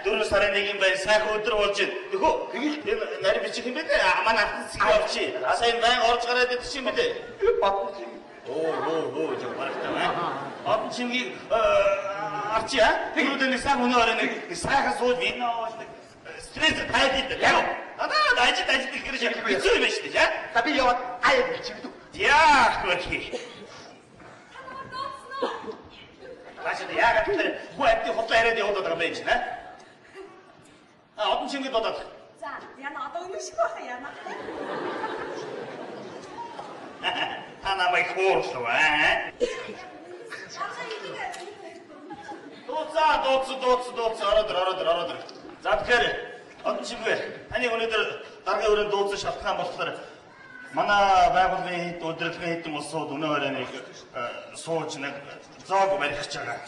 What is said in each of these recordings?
4 сарын 1 байна. Сайхан өдөр болж байна. Тэхүү. Энэ нарийн бичих юм бэ? Манай автан цэг явчих. Сайн байн орж гараад идэх юм бэ? Батн. Оо, жоо барахтаа. Батн чингийг арчи а? Тэгвэл сайн өнөөрөө нэг сайхан сууж виноо ууж стресс тайлбар. Яг. Дайж тэгэхээр шийдэх хэцүү юм байна шүү дээ. За би яваад аяа бичигдүү. Яах вэ? Значит, я как-то хуйти хотлоо яриад яваад байгаа юм байна. Одон чингэд бодоод. За, яна одоо өнөшгүй байх яна. Та намайг хууршлаа аа. Дууц ороод. За тэгэхээр одон чингээ таны өнөөдөр даргын өрөөнд дууцсан шалтгаан болохоор манай байгууллагын хэд удирдлагын хэдэн улсууд өнөөрөө нэг сууж нэг зоог барих гэж байгаа.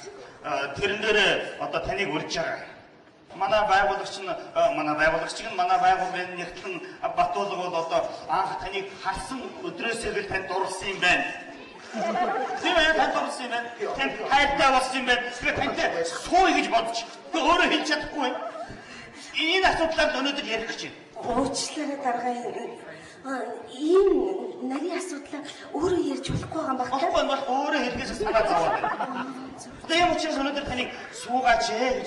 Тэрэн дээр одоо таныг урьж байгаа. Манай байгууллагын нэгтлэн Батуулга бол одоо анх таныг харсан өдрөөсөө л танд дурлсан юм байна. Тийм ээ, танд дурлсан юм байна. Танд хайртай болсон юм байна. Тэгэхээр тантай сууя гэж бодож. Би өөрөө хэлж чадахгүй байна. Энэ асуудлаар өнөөдөр ярих гэж байна. Уучлаарай даргай. Ийм нарийн асуудлаа өөрөө ярьж болохгүй байгаа юм байна. Болохгүй бол өөрөө хэрэгээс санаа зовоод байна. Тийм учраас өнөөдөр таныг суугаач гэж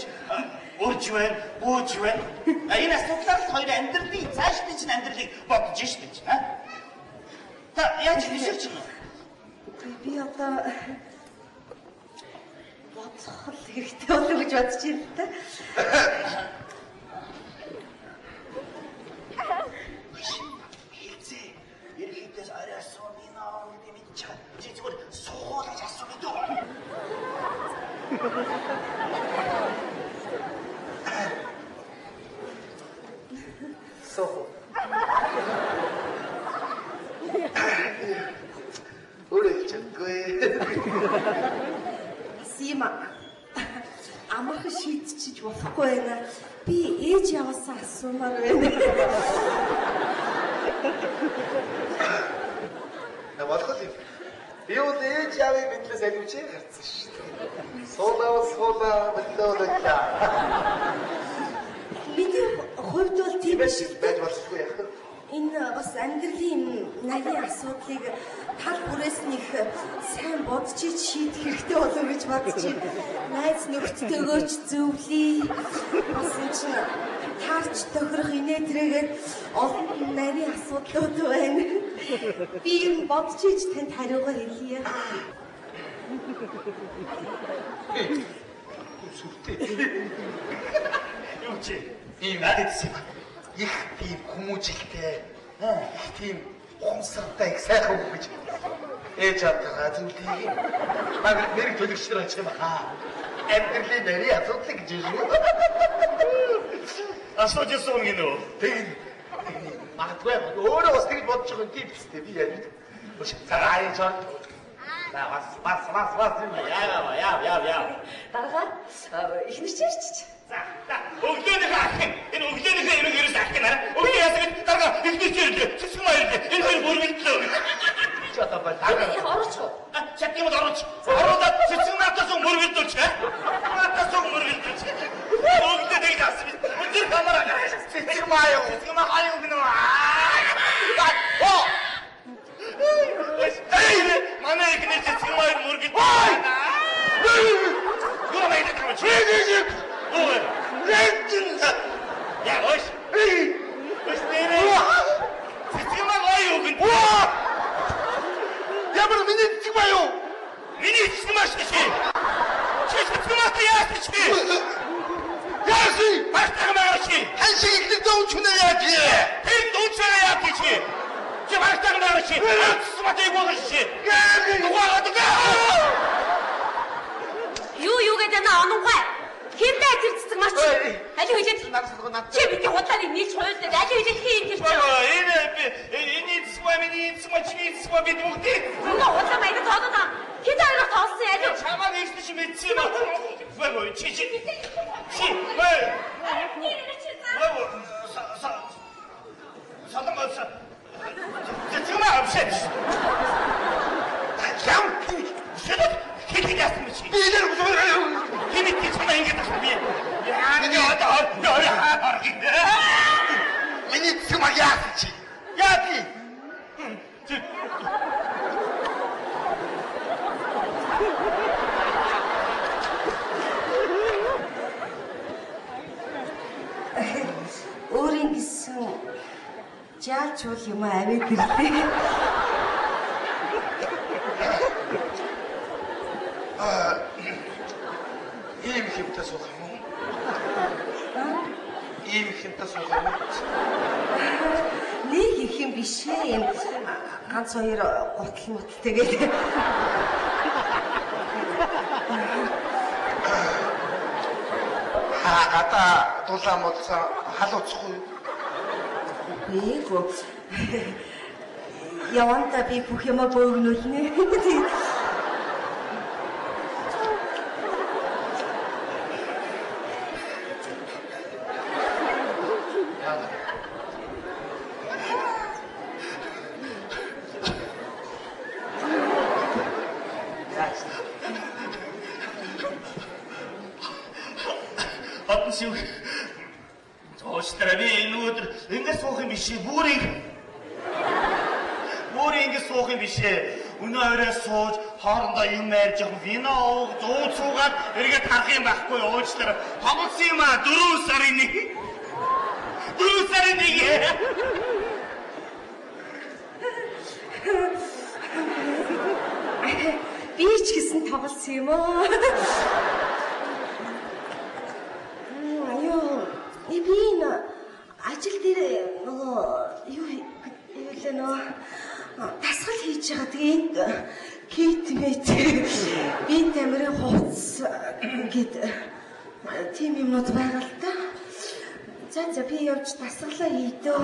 урьж байна, бууж байна. Энэ асуудлаар хоёр амьдралын цаашдын чинь амьдралыг бодож штэ чинь аа. Та яаж хэлж чинь? Би одоо бодох хэрэгтэй болов гэж бодож байна л та. Ерхийдээс ариасан минаа гэдэг мэдчихээ. Чи зүгээр суулгаж асуу гэдэг. Сохо. Өөрөчгөө. Сима. Амархан шийдчихэж болохгүй байна. Би ээж яваасаа асуумаар байна. Намайг юм. Би бол ээж явыг мэдлээс аливчээ гарцсан шүү дээ. Суулаа мэдлээ. Миний хувьд бол тийм биш байж болохгүй яах вэ? Энэ бас амьдралын нарийн асуудлыг тал бүрээснийх сайн бодож шийдэх хэрэгтэй болов гэж бодож байна. Найз нөхдөдөө ч зөвлөе. Бас энэ чинь таарч тохирох инээдрэгээд олон нарийн асуудлууд байна. Би юм бодож танд хариугаа хэлье. Сүртэй. Юу чи? Ийм мэдээдсэн юм. Их тийм хүмүүжлтэй. Их тийм ухамсартай их сайхан үг гэж ээж авдгаа зүйлийг баг нэр төлөвчлөр ач юм аа. Амьдралын нарийн асуудлыг гэж юу? Асууж юм гинөө. Тэг. Магадгүй өөрөө бас тэгж бодож байгаа юм тийм үстэй би яа. Өш цагаан чор. Бас юм яа. Дарга ихнэр чирч. За. Өглөөнийхөө ахин. Энэ өглөөнийхөө юм ерөөс ахин аа. Өглөө ясаг дарга ихнэчээр цэцэн маяр. Энэ хоёр бүр мэдлээ. Чи одоо бол Их орооч. Чад юм орооч. Ороод цэцэн наатаас мөр мэдүүлч аа. Наатаас мөр мэдүүлч. Өглөө нэг асуу. Өндөр камера. Цэцэн маяр гэнэ. Манай ихнэр цэцэн маяр мөр мэдүүлч. Юу мэйд камч. Ой. Я ой. Ой, нэрээ. Цэцэн маяр юу гэнэ. Ямар миний цэцэн маяр. Миний цэцэн маяр чи. Цэцэн маяр яах чи? Яаси? Бартаг маяр чи. Хан шиг ихний дөөч хүнээ яаж ээ? Тэр дүүчээ яах чи? Чи бартаг маяр чи. Цэцэн маяр юу чи? Угаагаад Юу гэдэг нь ононгой. Хинтээ тэр цэцэг маш. Али хилээд чи бидний худлааны нийлж хуйлдаад али хилээд хийн тэр чи. Энэ миний цэцэг бид бүгдээ. Нөгөө худлаа маяг тоодоо. Хэд хоёроо тоолсон али. Чамаа нэгт чи мэдсэн юм аа. Бай чи. Чи. Бай. Саламат. Цэцэг маяр авшиж. Ям. Хэд яасан чи? Би нэр Хинэт чи чамаа ингэж тах би. Яа. Миний цэцэг маа яасан чи? Яа би? Өөрийн гэсэн жаалчул юм аваад ирлээ. Ийм хэмтэй суух юм уу? Ийм хэмтэй суух юм уу? Нэг их юм биш ээ. Ганц хоёр гутал муталтэйгээд. Гадаа дулаан болцоо халууцахгүй юу? Ээгөө. Яванда би бүх юм бөөгнүүлнэ. Хатан шив. Зоочлоо би энэ өдөр ингэж суух юм биш ээ. Бүрийг ингэж суух юм биш ээ. Өнөө орой сууж хоорондоо юм ярьж явах вино ууг зүү цуугаад эргээд харах юм байхгүй уучлаарай. Хомцсон юм аа 4 сарын нэг. 4 сарын нэг. Би ч гэсэн тоглосон юм аа. Би энэ ажил дээр нөгөө юу вэ нөө дасгал хийж байгаа. Тэгээ китмэт би тамирын хувцс гэд тийм юмнууд байгаа л да. За би явж дасгалаа хийдөө.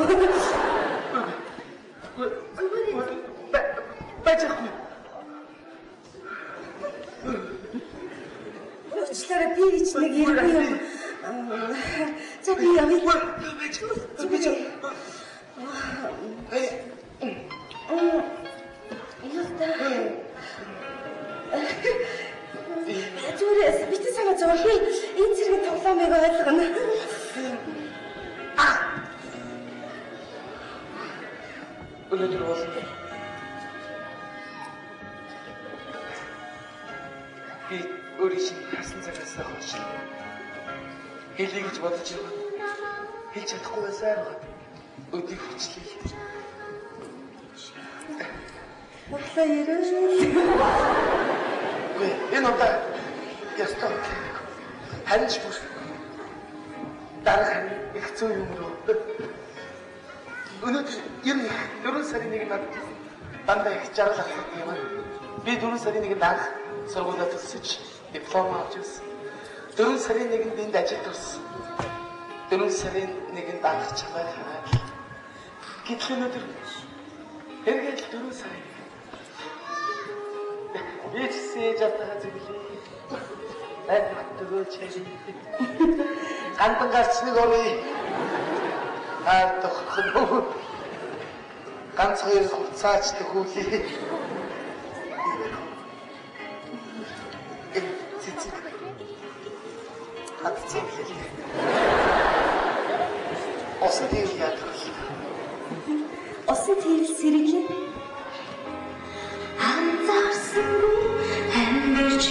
Бачахгүй. Уучлаарай би ч нэг иргүй юм. За би явъя. Зүрээс бит санаа зовлоо. Энэ зэрэг тоглоомыг ойлгоно. Өнөөдөр бол би өөрийн шинэ хасан цагаас хойш хэлье гэж бодож байгаа. Хэлж чадахгүй байсан байгаа. Өдийг хүчлээ. Бодлоо ярил. Энэ удаа ястаа ханж бүр дараа их зүй юм руу. Өнөөдөр ер нь 4 сарын 1-нд дандаа их жаргал авах юм аа. Би 4 сарын 1-нд анх сургуулиуд төгсөж диплом авч ирсэн. 4 сарын 1-нд энд ажилд орсон. 4 сарын 1-нд анх чамайг хараад. Гэтэл өнөөдөр эргээд 4 сарын. Би ч жатаа зүглээ. Төгөөч хэлээ. Гандан гарч нэг оръё. Тоххоо. Ганц хоёр хуцаач төхүүлээ. Цэцэг. Хат цэглээ. Осын тийм яадаг. Осын тийм сэрэглээ. Анзаарсан амьдч